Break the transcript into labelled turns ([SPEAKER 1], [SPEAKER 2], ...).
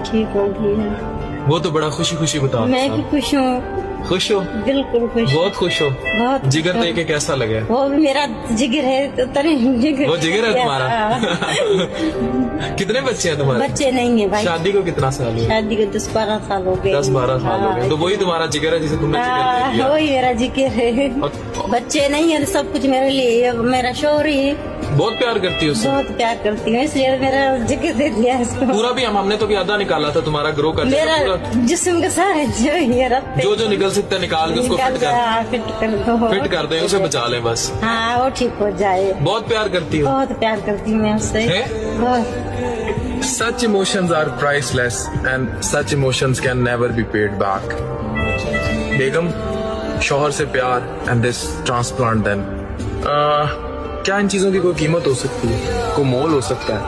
[SPEAKER 1] ठीक हो गई है।
[SPEAKER 2] वो तो बड़ा खुशी खुशी बता।
[SPEAKER 1] मैं भी खुश हूँ,
[SPEAKER 2] खुश हो?
[SPEAKER 1] बिल्कुल खुश।
[SPEAKER 2] बहुत खुश हो?
[SPEAKER 1] बहुत।
[SPEAKER 2] जिगर देके कैसा लगे?
[SPEAKER 1] वो भी मेरा जिगर है तो तेरे जिगर।
[SPEAKER 2] वो जिगर है तुम्हारा? कितने बच्चे हैं तुम्हारे?
[SPEAKER 1] बच्चे नहीं है भाई।
[SPEAKER 2] शादी को कितना साल हुआ?
[SPEAKER 1] शादी को 10-12 साल हो गए।
[SPEAKER 2] 10-12 साल हो गए। तो वही तुम्हारा जिगर है जिसे तुमने जिगर दे दिया।
[SPEAKER 1] वही मेरा जिगर है। बच्चे नहीं है, सब कुछ मेरे लिए। मेरा शौहर ही
[SPEAKER 2] बहुत प्यार करती है उससे?
[SPEAKER 1] बहुत प्यार करती हूँ, इसलिए मेरा जिगर दे दिया इसको।
[SPEAKER 2] पूरा भी हमने तो भी आधा निकाला था तुम्हारा ग्रो कर
[SPEAKER 1] मेरा जिस्म का सारा
[SPEAKER 2] जो निकल सकता है निकाल के उसको फिट
[SPEAKER 1] कर दो,
[SPEAKER 2] फिट कर दे, उसे बचा ले बस।
[SPEAKER 1] हाँ वो ठीक हो जाए।
[SPEAKER 2] बहुत प्यार करती हो?
[SPEAKER 1] बहुत प्यार करती हूँ मैं उससे।
[SPEAKER 2] Such emotions are priceless and such emotions can never be paid back. बेगम, शौहर से प्यार and this transplant then. क्या इन चीजों की कोई कीमत हो सकती है? कोई मोल हो सकता है?